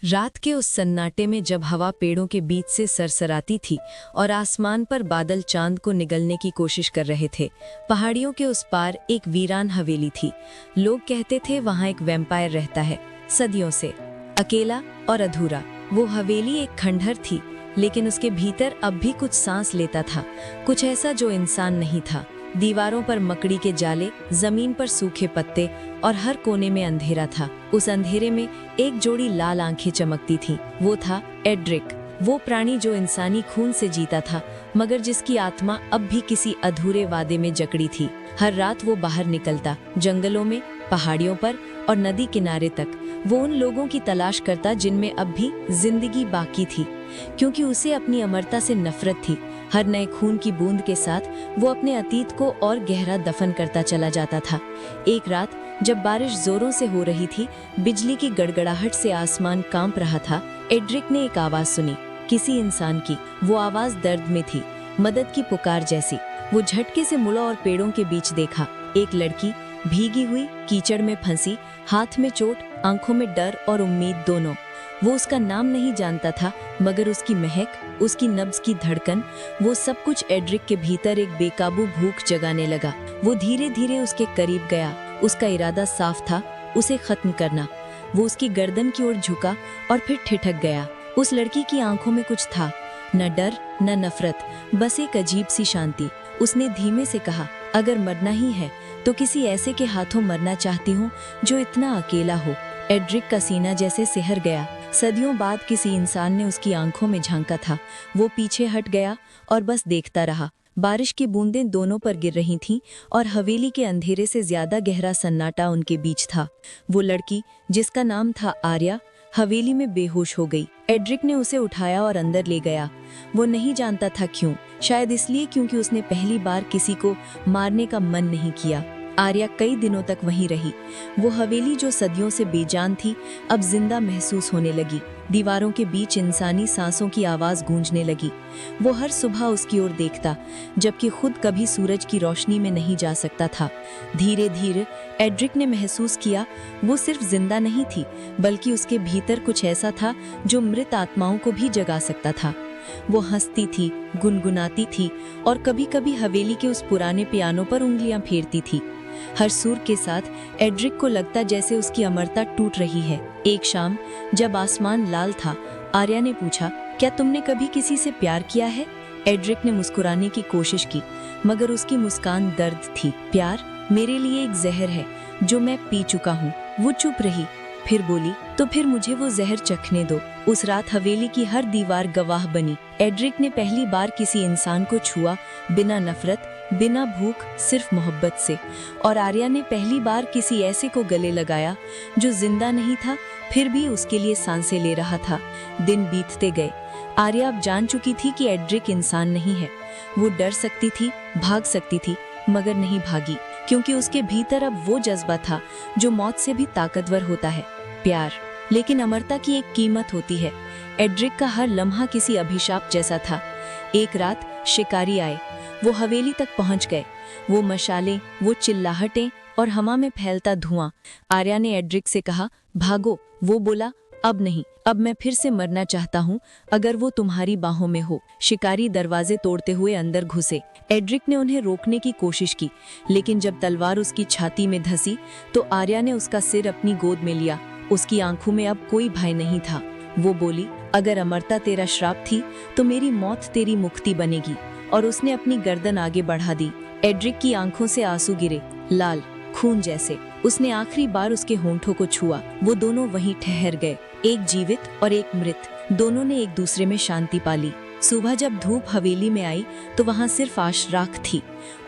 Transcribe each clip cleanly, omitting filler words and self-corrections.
रात के उस सन्नाटे में जब हवा पेड़ों के बीच से सरसराती थी और आसमान पर बादल चांद को निगलने की कोशिश कर रहे थे, पहाड़ियों के उस पार एक वीरान हवेली थी। लोग कहते थे वहां एक वैम्पायर रहता है, सदियों से, अकेला और अधूरा। वो हवेली एक खंडहर थी, लेकिन उसके भीतर अब भी कुछ सांस लेता था, कुछ ऐसा जो इंसान नहीं था। दीवारों पर मकड़ी के जाले, जमीन पर सूखे पत्ते और हर कोने में अंधेरा था। उस अंधेरे में एक जोड़ी लाल आंखें चमकती थीं। वो था एड्रिक, वो प्राणी जो इंसानी खून से जीता था, मगर जिसकी आत्मा अब भी किसी अधूरे वादे में जकड़ी थी। हर रात वो बाहर निकलता, जंगलों में, पहाड़ियों पर और नदी किनारे तक। वो उन लोगों की तलाश करता जिनमें अब भी जिंदगी बाकी थी, क्योंकि उसे अपनी अमरता से नफरत थी। हर नए खून की बूंद के साथ वो अपने अतीत को और गहरा दफन करता चला जाता था। एक रात जब बारिश जोरों से हो रही थी, बिजली की गड़गड़ाहट से आसमान कांप रहा था, एड्रिक ने एक आवाज सुनी, किसी इंसान की। वो आवाज दर्द में थी, मदद की पुकार जैसी। वो झटके से मुड़ा और पेड़ों के बीच देखा। एक लड़की, भीगी हुई, कीचड़ में फंसी, हाथ में चोट, आंखों में डर और उम्मीद दोनों। वो उसका नाम नहीं जानता था, मगर उसकी महक, उसकी नब्ज की धड़कन, वो सब कुछ एड्रिक के भीतर एक बेकाबू भूख जगाने लगा। वो धीरे धीरे उसके करीब गया। उसका इरादा साफ था, उसे खत्म करना। वो उसकी गर्दन की ओर झुका और फिर ठिठक गया। उस लड़की की आंखों में कुछ था, न डर न नफरत, बस एक अजीब सी शांति। उसने धीमे से कहा, अगर मरना ही है तो किसी ऐसे के हाथों मरना चाहती हूँ जो इतना अकेला हो। एड्रिक का सीना जैसे सिहर गया। सदियों बाद किसी इंसान ने उसकी आंखों में झांका था। वो पीछे हट गया और बस देखता रहा। बारिश की बूंदें दोनों पर गिर रही थीं और हवेली के अंधेरे से ज्यादा गहरा सन्नाटा उनके बीच था। वो लड़की, जिसका नाम था आर्या, हवेली में बेहोश हो गई। एड्रिक ने उसे उठाया और अंदर ले गया। वो नहीं जानता था क्यों, शायद इसलिए क्योंकि उसने पहली बार किसी को मारने का मन नहीं किया। आर्या कई दिनों तक वहीं रही। वो हवेली जो सदियों से बेजान थी, अब जिंदा महसूस होने लगी। दीवारों के बीच इंसानी सांसों की आवाज गूंजने लगी। वो हर सुबह उसकी ओर देखता, जबकि खुद कभी सूरज की रोशनी में नहीं जा सकता था। धीरे धीरे एड्रिक ने महसूस किया, वो सिर्फ जिंदा नहीं थी, बल्कि उसके भीतर कुछ ऐसा था जो मृत आत्माओं को भी जगा सकता था। वो हंसती थी, गुनगुनाती थी और कभी कभी हवेली के उस पुराने पियानो पर उंगलियां फेरती थी। हर सुर के साथ एड्रिक को लगता जैसे उसकी अमरता टूट रही है। एक शाम जब आसमान लाल था, आर्या ने पूछा, क्या तुमने कभी किसी से प्यार किया है? एड्रिक ने मुस्कुराने की कोशिश की, मगर उसकी मुस्कान दर्द थी। प्यार मेरे लिए एक जहर है जो मैं पी चुका हूँ। वो चुप रही, फिर बोली, तो फिर मुझे वो जहर चखने दो। उस रात हवेली की हर दीवार गवाह बनी। एड्रिक ने पहली बार किसी इंसान को छुआ, बिना नफरत, बिना भूख, सिर्फ मोहब्बत से। और आर्या ने पहली बार किसी ऐसे को गले लगाया जो जिंदा नहीं था, फिर भी उसके लिए सांसें ले रहा था। दिन बीतते गए। आर्या अब जान चुकी थी कि एड्रिक इंसान नहीं है। वो डर सकती थी, भाग सकती थी, मगर नहीं भागी, क्योंकि उसके भीतर अब वो जज्बा था जो मौत से भी ताकतवर होता है, प्यार। लेकिन अमरता की एक कीमत होती है। एड्रिक का हर लम्हा किसी अभिशाप जैसा था। एक रात शिकारी आए। वो हवेली तक पहुंच गए। वो मशालें, वो चिल्लाहटें और हवा में फैलता धुआं। आर्या ने एड्रिक से कहा, भागो। वो बोला, अब नहीं, अब मैं फिर से मरना चाहता हूँ, अगर वो तुम्हारी बाहों में हो। शिकारी दरवाजे तोड़ते हुए अंदर घुसे। एड्रिक ने उन्हें रोकने की कोशिश की, लेकिन जब तलवार उसकी छाती में धसी तो आर्या ने उसका सिर अपनी गोद में लिया। उसकी आंखों में अब कोई भय नहीं था। वो बोली, अगर अमरता तेरा श्राप थी तो मेरी मौत तेरी मुक्ति बनेगी। और उसने अपनी गर्दन आगे बढ़ा दी। एड्रिक की आंखों से आंसू गिरे, लाल, खून जैसे। उसने आखिरी बार उसके होंठों को छुआ। वो दोनों वहीं ठहर गए, एक जीवित और एक मृत। दोनों ने एक दूसरे में शांति पाली। सुबह जब धूप हवेली में आई तो वहां सिर्फ आश राख थी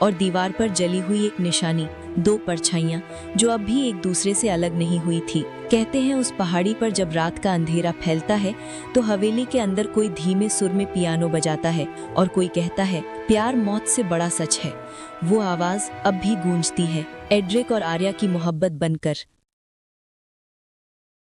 और दीवार पर जली हुई एक निशानी, दो परछाइयां जो अब भी एक दूसरे से अलग नहीं हुई थी। कहते हैं उस पहाड़ी पर जब रात का अंधेरा फैलता है तो हवेली के अंदर कोई धीमे सुर में पियानो बजाता है और कोई कहता है, प्यार मौत से बड़ा सच है। वो आवाज अब भी गूंजती है, एड्रिक और आर्या की मोहब्बत बनकर।